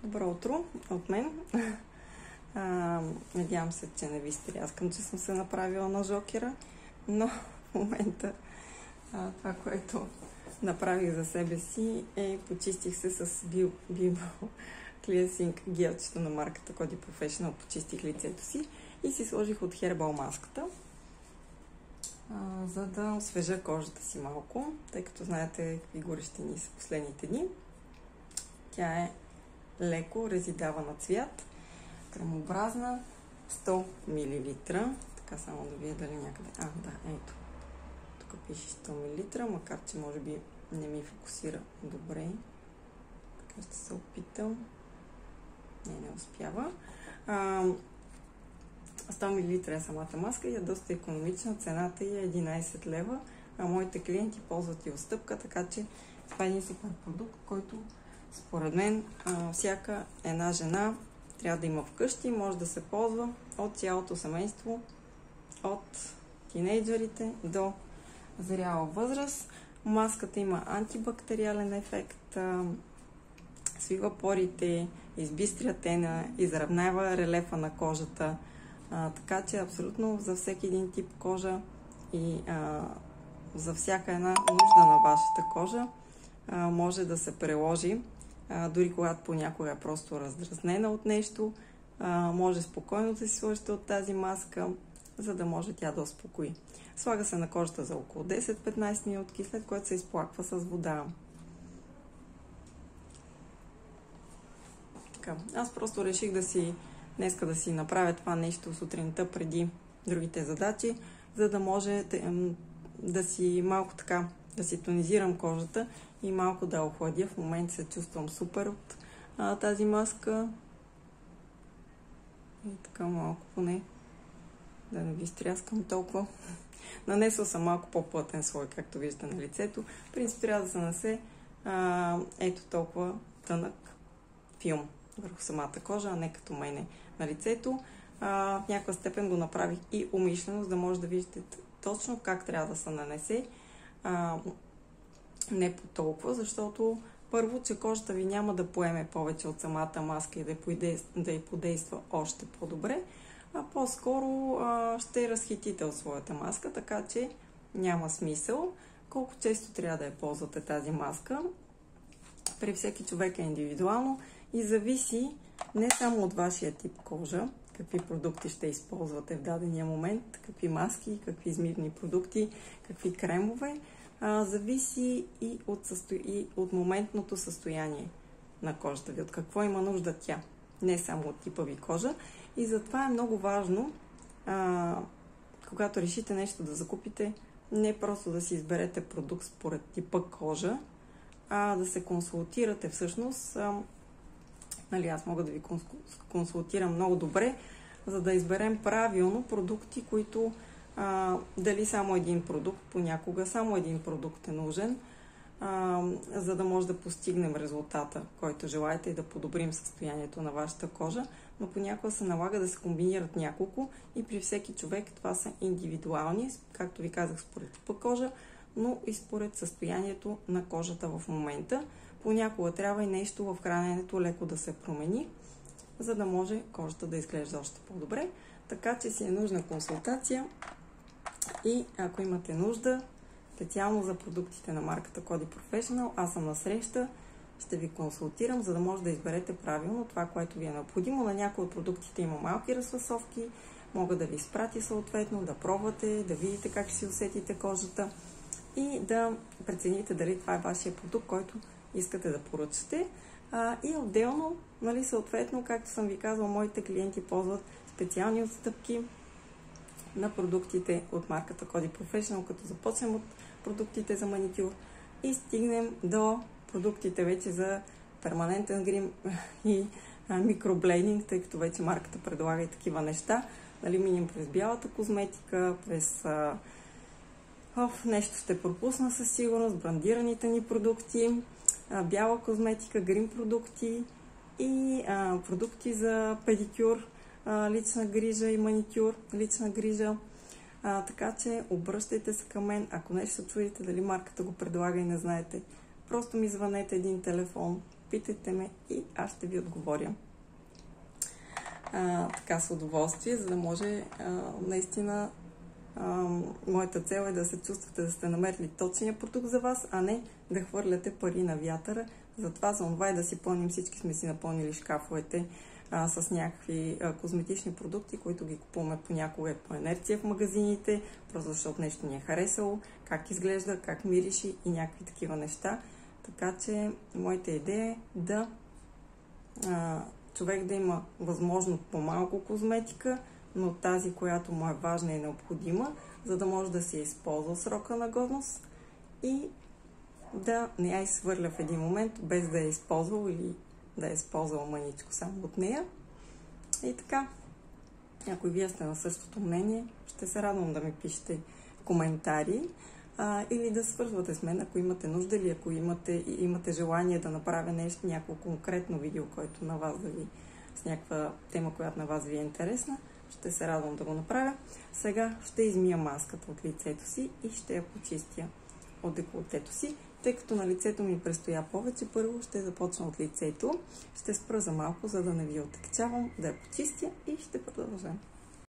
Добро утро от мен. Надявам се, че не ви стряскам, че съм се направила на жокера, но в момента това, което направих за себе си почистих се с Bio Cleansing гелчето на марката Coty Professional. Почистих лицето си и си сложих от Herbal маската, за да освежа кожата си малко, тъй като знаете какви горещини са последните дни. Тя е леко резидава на цвят, кремообразна, 100 мл. Така само да видя дали някъде... ето. Тук пише 100 мл, макар че може би не ми фокусира добре. Така ще се опитам. Не успява. 100 мл е самата маска и е доста икономична. Цената е 11 лева, а моите клиенти ползват и отстъпка, така че това е един супер продукт, който според мен всяка една жена трябва да има вкъщи, може да се ползва от цялото семейство, от тинейджерите до зряла възраст. Маската има антибактериален ефект, свива порите, избистря тена, изравнява релефа на кожата, така че абсолютно за всеки един тип кожа и за всяка една нужда на вашата кожа може да се приложи. Дори когато понякога е просто раздразнена от нещо, може спокойно да си сложите от тази маска, за да може тя да успокои. Слага се на кожата за около 10-15 минутки, след което се изплаква с вода. Така, аз просто реших днеска да си направя това нещо сутринта преди другите задачи, за да може да си малко така, да си тонизирам кожата и малко да охладя. В момента се чувствам супер от тази маска. И така малко поне да не ви стряскам толкова. Нанесла съм малко по-плътен слой, както виждате на лицето. В принцип трябва да се нанесе ето толкова тънък филм върху самата кожа, а не като мене на лицето. В някаква степен го направих и умишлено, за да може да видите точно как трябва да се нанесе. Не по толкова, защото първо, че кожата ви няма да поеме повече от самата маска и да й подейства още по-добре, а по-скоро ще разхитите от своята маска, така че няма смисъл. Колко често трябва да я ползвате тази маска? При всеки човек е индивидуално и зависи не само от вашия тип кожа, какви продукти ще използвате в дадения момент, какви маски, какви измивни продукти, какви кремове, зависи и от моментното състояние на кожата ви, от какво има нужда тя, не само от типа ви кожа. И затова е много важно, когато решите нещо да закупите, не просто да си изберете продукт според типа кожа, а да се консултирате всъщност. Аз мога да ви консултирам много добре, за да изберем правилно продукти, които дали само един продукт, понякога само един продукт е нужен, за да може да постигнем резултата, който желаете и да подобрим състоянието на вашата кожа, но понякога се налага да се комбинират няколко и при всеки човек това са индивидуални, както ви казах, според типа кожа, но и според състоянието на кожата в момента. Понякога трябва и нещо в храненето леко да се промени, за да може кожата да изглежда още по-добре. Така че си е нужна консултация и ако имате нужда, специално за продуктите на марката Coty Professional, аз съм на среща, ще ви консултирам, за да може да изберете правилно това, което ви е необходимо. На някои от продуктите има малки разфасовки, мога да ви изпратя съответно, да пробвате, да видите как ще си усетите кожата и да прецените дали това е вашия продукт, който искате да поръчате. И отделно, съответно, както съм ви казала, моите клиенти ползват специални отстъпки на продуктите от марката Coty Professional, като започнем от продуктите за маникюр и стигнем до продуктите вече за перманентен грим и микроблейдинг, тъй като вече марката предлага и такива неща. Минем през бялата козметика, през нещо ще пропусна със сигурност, брандираните ни продукти, бяла козметика, грим продукти и продукти за педикюр, лична грижа и маникюр, лична грижа. Така че обръщайте се към мен, ако нещо чуете дали марката го предлага и не знаете. Просто ми звънете един телефон, питайте ме и аз ще ви отговоря. Така с удоволствие, за да може наистина моята цел е да се чувствате да сте намерили точния продукт за вас, а не да хвърляте пари на вятъра. Затова за това и да си пълним, всички сме си напълнили шкафовете с някакви козметични продукти, които ги купуваме понякога по инерция в магазините, просто защото нещо ни е харесало, как изглежда, как мириши и някакви такива неща. Така че моята идея е да човек да има възможно по-малко козметика, но тази, която му е важна и необходима, за да може да се използва срока на годност и да не я изхвърля в един момент, без да я използвал или да е използвал мъничко само от нея. И така, ако и вие сте на същото мнение, ще се радвам да ми пишете коментари или да свързвате с мен, ако имате нужда или ако имате желание да направя нещо, някакво конкретно видео, което на вас с някаква тема, която на вас ви е интересна. Ще се радвам да го направя. Сега ще измия маската от лицето си и ще я почистя от деколтето си. Тъй като на лицето ми престоя повече, първо ще започна от лицето. Ще спра за малко, за да не ви отекчавам, да я почистя и ще продължа.